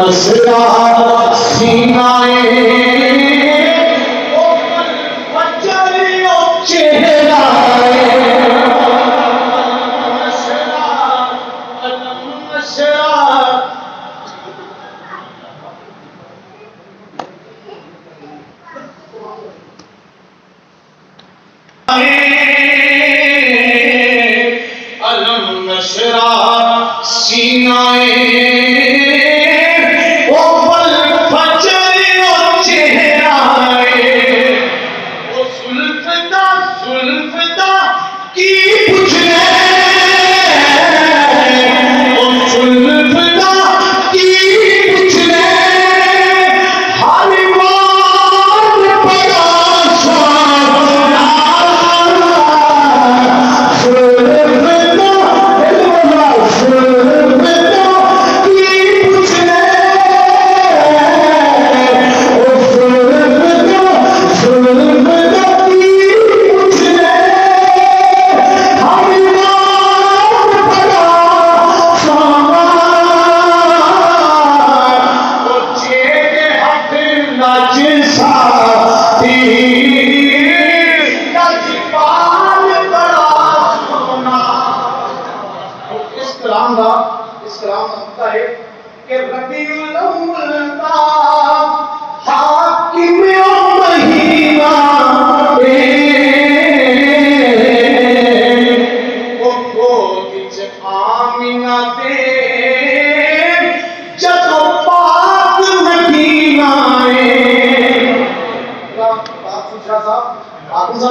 नसरा सीनाए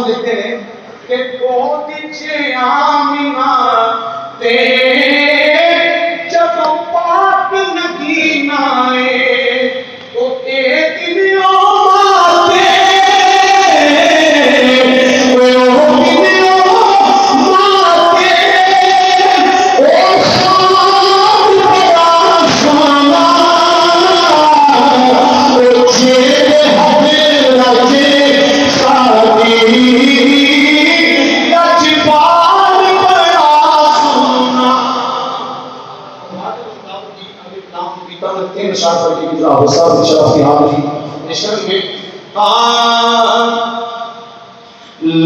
लिखते हैं कि जब पाक नगीना तो एक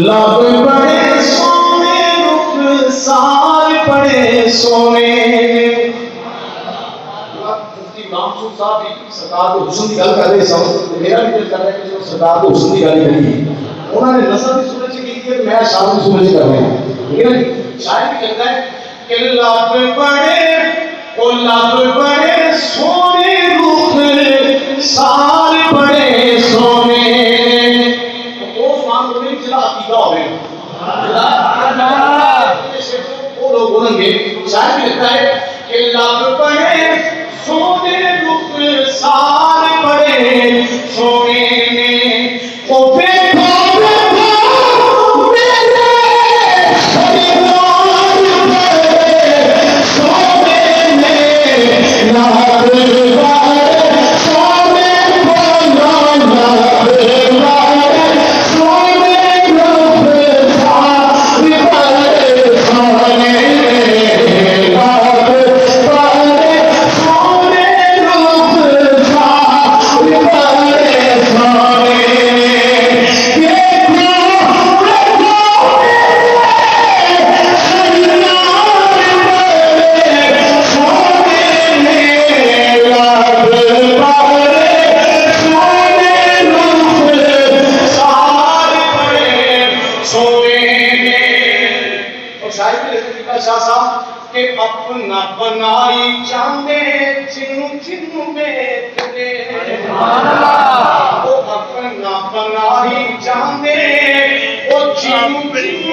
लब बड़े सोने रुख सार बड़े सोने साहब सरकार को हुस्न की गल कर रहे मेरा भी दिल कर रहा है कि सरकार को हुस्न की गल करी उन्होंने नस्ल की सूरत की है मैं शाम की सूरत कर रहा हूं ठीक है शायद भी कहता है कि लब बड़े सोने रुख सार बड़े सोने वो लोग बोलेंगे शायद भी लगता है कि लब बड़े सोने रुख सार बड़े सोने में ओ देखो मेरे परिवार बड़े सोने में लब बड़े सोने बोलो अपना बनाई चांदे चिन्नू चिन्नू बेचते वो अपना बनाई चांदे वो चिन्नू चिन्नू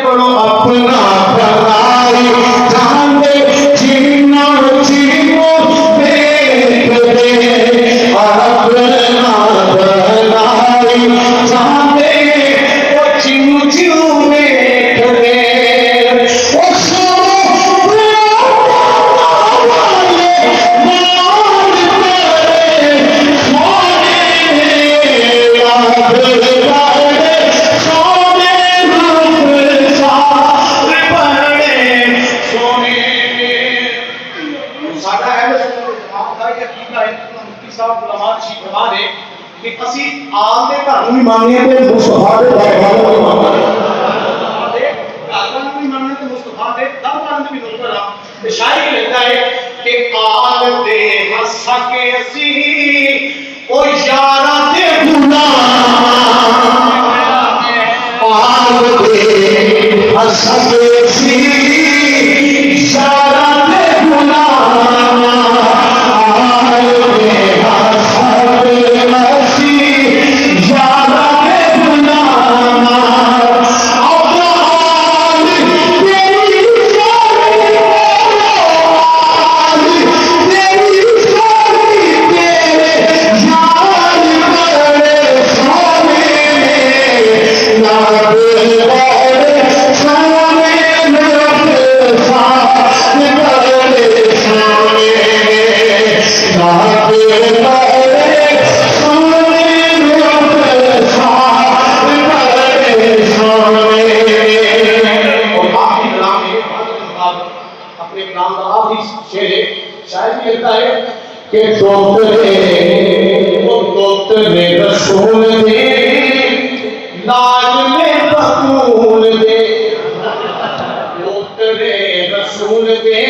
बड़ो अपना बनाई चांदे चिन्नू चिन्नू बेचते अपना बनाई चांदे वो चिन्नू चिन्नू बेचते सोने साहब गुलाम जी फरमा दे कि असी आल दे घर नूं भी मानने ते मुस्तफा दे दरबार नूं भी मानने ते घर नूं भी मानने ते मुस्तफा दे दरबार नूं भी नूर आ ते शायद लगदा है कि आल दे हंस के असी ओ यारा दे गुलाम आल दे हंस के असी यारा दे गुलाम कि तोतरे रसूल दे लाज में बतूल दे तोतरे रसूल दे